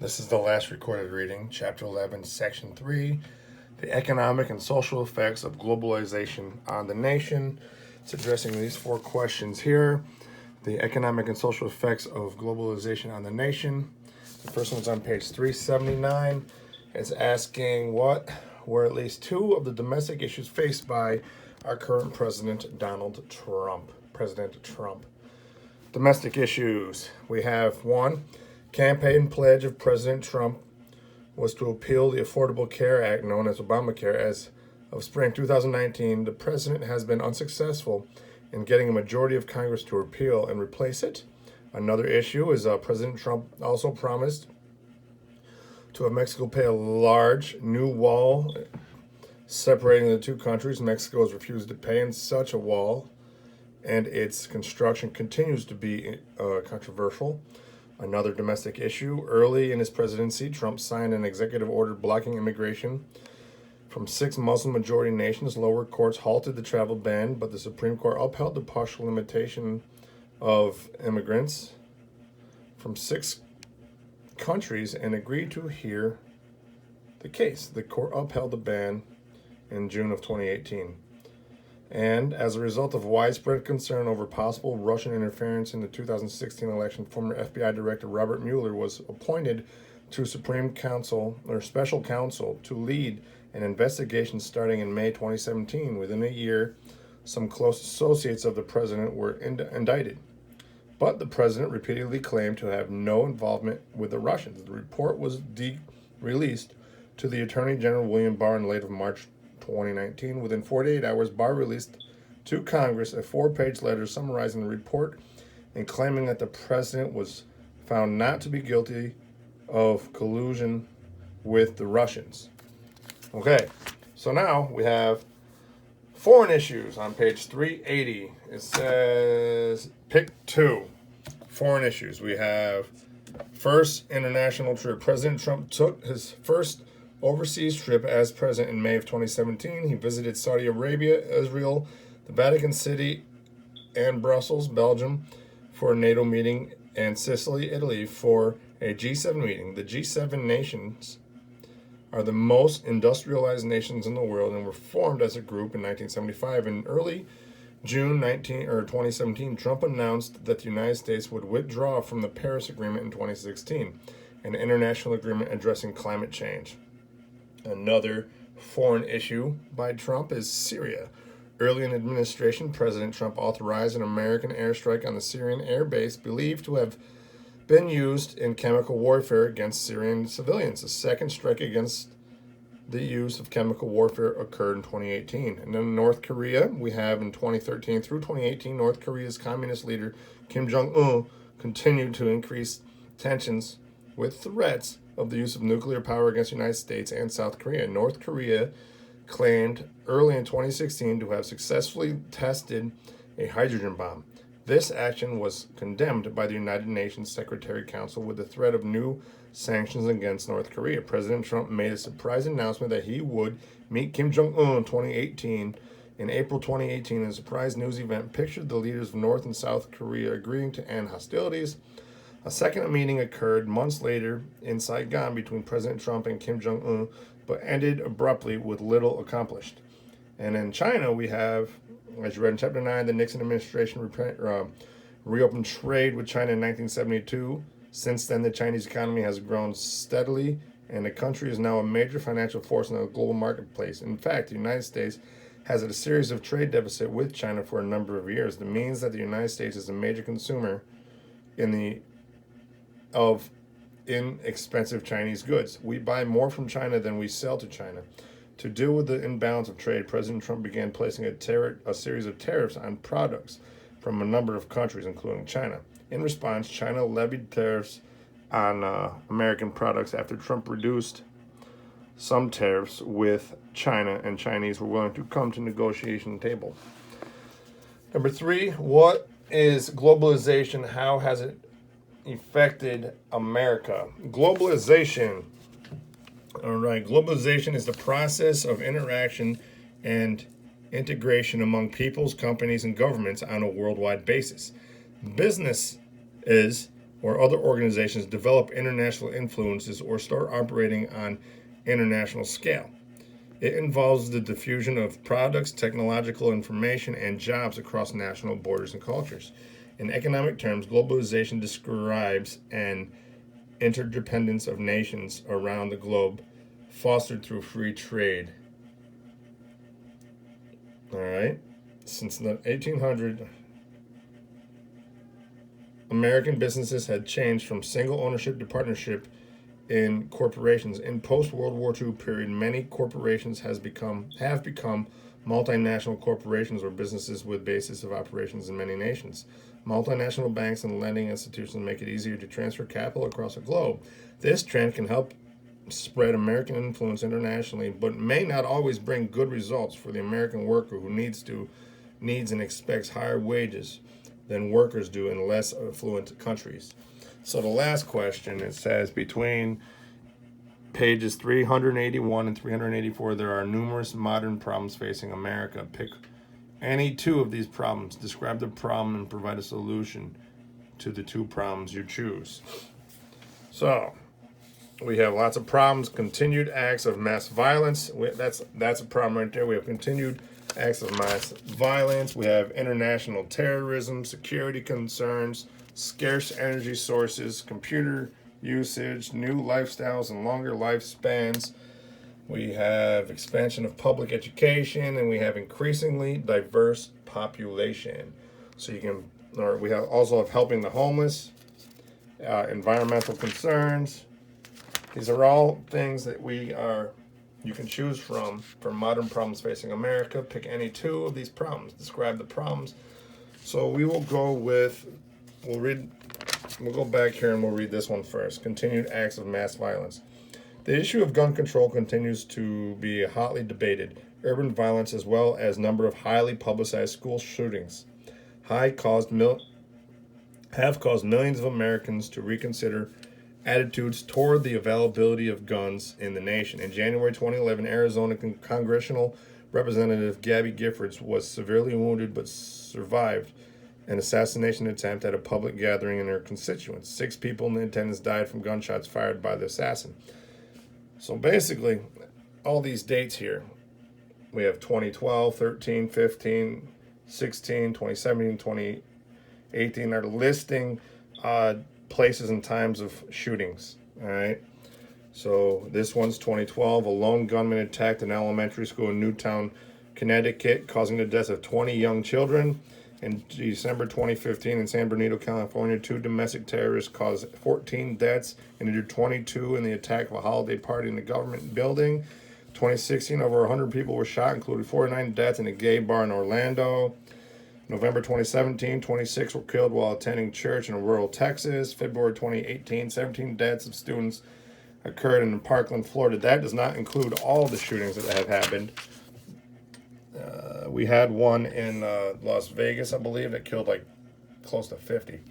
This is the last recorded reading, Chapter 11, Section 3, the economic and social effects of globalization on the nation. It's addressing these four questions here. The economic and social effects of globalization on the nation. The first one's on page 379. It's asking what were at least two of the domestic issues faced by our current president, Donald Trump. President Trump. Domestic issues. We have one, campaign pledge of President Trump was to repeal the Affordable Care Act, known as Obamacare, as of spring 2019. The president has been unsuccessful in getting a majority of Congress to repeal and replace it. Another issue is President Trump also promised to have Mexico pay a large new wall separating the two countries. Mexico has refused to pay, and such a wall and its construction continues to be controversial. Another domestic issue, early in his presidency, Trump signed an executive order blocking immigration from 6 Muslim-majority nations. Lower courts halted the travel ban, but the Supreme Court upheld the partial limitation of immigrants from 6 countries and agreed to hear the case. The court upheld the ban in June of 2018. And as a result of widespread concern over possible Russian interference in the 2016 election, former FBI Director Robert Mueller was appointed to Supreme Counsel or Special Counsel to lead an investigation starting in May 2017. Within a year, some close associates of the president were indicted. But the president repeatedly claimed to have no involvement with the Russians. The report was released to the Attorney General William Barr in late of March 2019. Within 48 hours, Barr released to Congress a 4-page letter summarizing the report and claiming that the president was found not to be guilty of collusion with the Russians. Okay, so now we have foreign issues on page 380. It says pick 2. Foreign issues. We have first, international trip. President Trump took his first overseas trip as president in May of 2017. He visited Saudi Arabia, Israel, the Vatican City, and Brussels, Belgium, for a NATO meeting, and Sicily, Italy, for a G7 meeting. The G7 nations are the most industrialized nations in the world and were formed as a group in 1975. In early June 2017, Trump announced that the United States would withdraw from the Paris Agreement in 2016, an international agreement addressing climate change. Another foreign issue by Trump is Syria. Early in administration, President Trump authorized an American airstrike on the Syrian air base believed to have been used in chemical warfare against Syrian civilians. A second strike against the use of chemical warfare occurred in 2018. And then North Korea, we have in 2013 through 2018, North Korea's communist leader Kim Jong-un continued to increase tensions with threats of the use of nuclear power against the United States and South Korea. North Korea claimed early in 2016 to have successfully tested a hydrogen bomb. This action was condemned by the United Nations Secretary Council with the threat of new sanctions against North Korea. President Trump made a surprise announcement that he would meet Kim Jong-un in 2018. In April 2018, a surprise news event pictured the leaders of North and South Korea agreeing to end hostilities. A second meeting occurred months later in Saigon between President Trump and Kim Jong-un, but ended abruptly with little accomplished. And in China, we have, as you read in Chapter 9, the Nixon administration reopened trade with China in 1972. Since then, the Chinese economy has grown steadily, and the country is now a major financial force in the global marketplace. In fact, the United States has had a series of trade deficits with China for a number of years. That means that the United States is a major consumer of inexpensive Chinese goods. We buy more from China than we sell to China. To deal with the imbalance of trade, President Trump began placing a series of tariffs on products from a number of countries, including China. In response, China levied tariffs on American products after Trump reduced some tariffs with China, and Chinese were willing to come to negotiation table. Number 3, what is globalization? How has it affected America? Globalization. All right, globalization is the process of interaction and integration among peoples, companies, and governments on a worldwide basis. Business is or other organizations develop international influences or start operating on international scale. It involves the diffusion of products, technological information, and jobs across national borders and cultures. In economic terms, globalization describes an interdependence of nations around the globe fostered through free trade. All right. Since the 1800s, American businesses had changed from single ownership to partnership in corporations. In post-World War II period, many corporations have become multinational corporations or businesses with bases of operations in many nations. Multinational banks and lending institutions make it easier to transfer capital across the globe. This trend can help spread American influence internationally, but may not always bring good results for the American worker who needs and expects higher wages than workers do in less affluent countries. So the last question, it says between pages 381 and 384, there are numerous modern problems facing America. Pick any two of these problems, describe the problem, and provide a solution to the two problems you choose. So we have lots of problems. Continued acts of mass violence. That's a problem right there. We have continued acts of mass violence. We have international terrorism, security concerns, scarce energy sources, computer usage, new lifestyles and longer lifespans. We have expansion of public education, and we have increasingly diverse population. So we also have helping the homeless, environmental concerns. These are all things that you can choose from for modern problems facing America. Pick any two of these problems. Describe the problems. So we will go with, we'll go back here and we'll read this one first. Continued acts of mass violence. The issue of gun control continues to be hotly debated. Urban violence, as well as number of highly publicized school shootings, have caused millions of Americans to reconsider attitudes toward the availability of guns in the nation. In January 2011, Arizona Congressional Representative Gabby Giffords was severely wounded but survived an assassination attempt at a public gathering in her constituents. 6 people in attendance died from gunshots fired by the assassin. So basically, all these dates here, we have 2012, 13, 15, 16, 2017, 2018 are listing places and times of shootings. All right. So this one's 2012. A lone gunman attacked an elementary school in Newtown, Connecticut, causing the deaths of 20 young children. In December 2015, in San Bernardino, California, 2 domestic terrorists caused 14 deaths and injured 22 in the attack of a holiday party in the government building. 2016, over 100 people were shot, including 49 deaths in a gay bar in Orlando. November 2017, 26 were killed while attending church in rural Texas. February 2018, 17 deaths of students occurred in Parkland, Florida. That does not include all the shootings that have happened. We had one in Las Vegas, I believe, that killed like close to 50.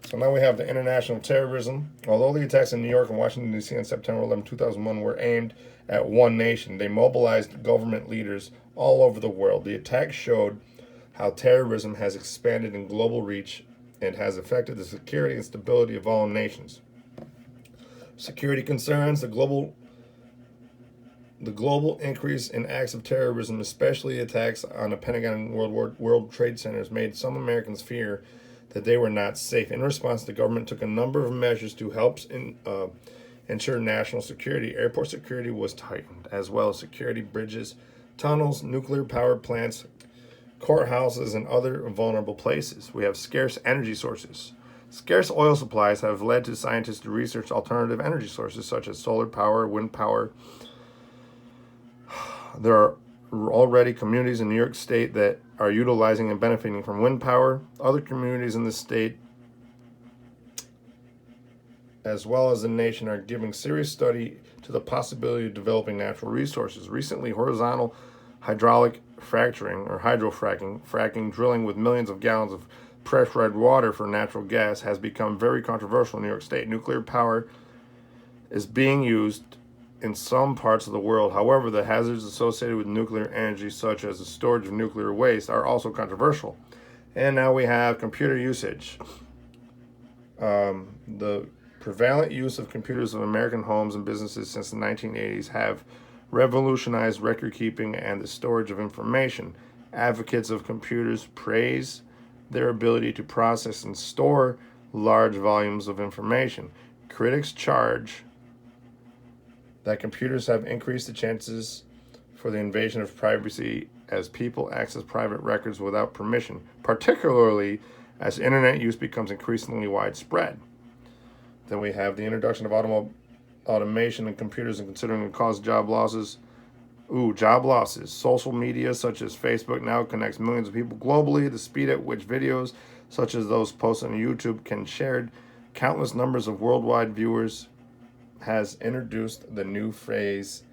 So now we have the international terrorism. Although the attacks in New York and Washington, D.C. on September 11, 2001 were aimed at one nation, they mobilized government leaders all over the world. The attacks showed how terrorism has expanded in global reach and has affected the security and stability of all nations. Security concerns, the global increase in acts of terrorism, especially attacks on the Pentagon and World Trade Centers, made some Americans fear that they were not safe. In response, the government took a number of measures to help ensure national security. Airport security was tightened, as well as security bridges, tunnels, nuclear power plants, courthouses, and other vulnerable places. We have scarce energy sources. Scarce oil supplies have led to scientists to research alternative energy sources such as solar power, wind power. There are already communities in New York State that are utilizing and benefiting from wind power. Other communities in the state, as well as the nation, are giving serious study to the possibility of developing natural resources. Recently, horizontal hydraulic fracturing or hydrofracking, fracking drilling with millions of gallons of pressurized water for natural gas, has become very controversial in New York State. Nuclear power is being used in some parts of the world. However, the hazards associated with nuclear energy, such as the storage of nuclear waste, are also controversial. And now we have computer usage. The prevalent use of computers in American homes and businesses since the 1980s have revolutionized record keeping and the storage of information. Advocates of computers praise their ability to process and store large volumes of information. Critics charge that computers have increased the chances for the invasion of privacy as people access private records without permission, particularly as internet use becomes increasingly widespread. Then we have the introduction of automation and computers and considering it cause job losses. Job losses. Social media such as Facebook now connects millions of people globally. The speed at which videos such as those posted on YouTube can share countless numbers of worldwide viewers has introduced the new phrase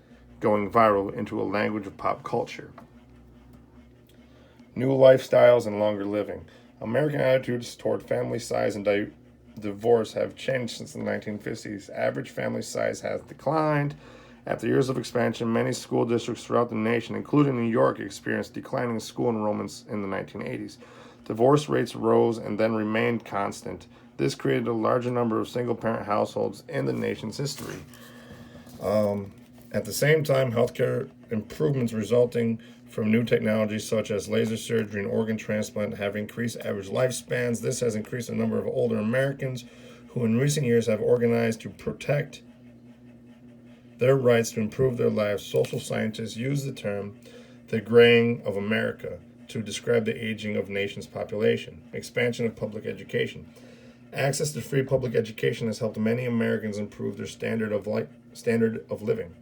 going viral into a language of pop culture. New lifestyles and longer living. American attitudes toward family size and divorce have changed since the 1950s. Average family size has declined. After years of expansion, many school districts throughout the nation, including New York, experienced declining school enrollments in the 1980s. Divorce rates rose and then remained constant. This created a larger number of single-parent households in the nation's history. At the same time, healthcare improvements resulting from new technologies such as laser surgery and organ transplant have increased average lifespans. This has increased the number of older Americans who in recent years have organized to protect their rights to improve their lives. Social scientists use the term the graying of America to describe the aging of nation's population. Expansion of public education. Access to free public education has helped many Americans improve their standard of living.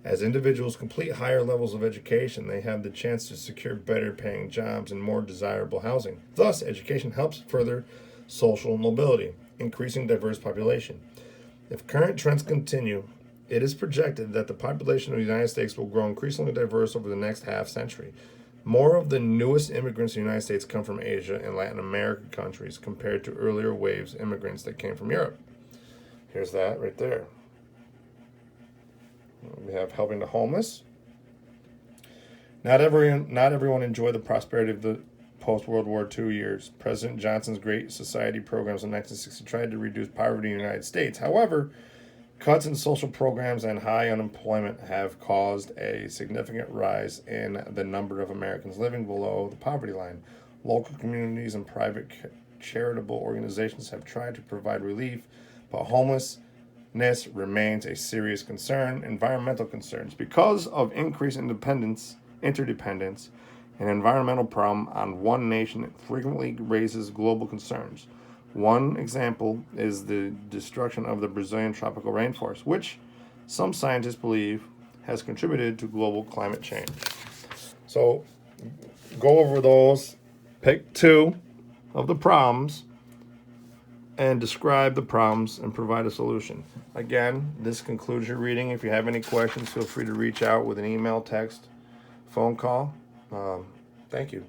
As individuals complete higher levels of education, they have the chance to secure better paying jobs and more desirable housing. Thus, education helps further social mobility, increasing diverse population. If current trends continue, it is projected that the population of the United States will grow increasingly diverse over the next half century. More of the newest immigrants in the United States come from Asia and Latin American countries compared to earlier waves of immigrants that came from Europe. Here's that right there. We have helping the homeless. Not everyone enjoyed the prosperity of the post-World War II years. President Johnson's Great Society programs in 1960 tried to reduce poverty in the United States. However, cuts in social programs and high unemployment have caused a significant rise in the number of Americans living below the poverty line. Local communities and private charitable organizations have tried to provide relief, but homelessness remains a serious concern. Environmental concerns. Because of increased interdependence, an environmental problem on one nation frequently raises global concerns. One example is the destruction of the Brazilian tropical rainforest, which some scientists believe has contributed to global climate change. So go over those, pick two of the problems, and describe the problems and provide a solution. Again, this concludes your reading. If you have any questions, feel free to reach out with an email, text, phone call. Thank you.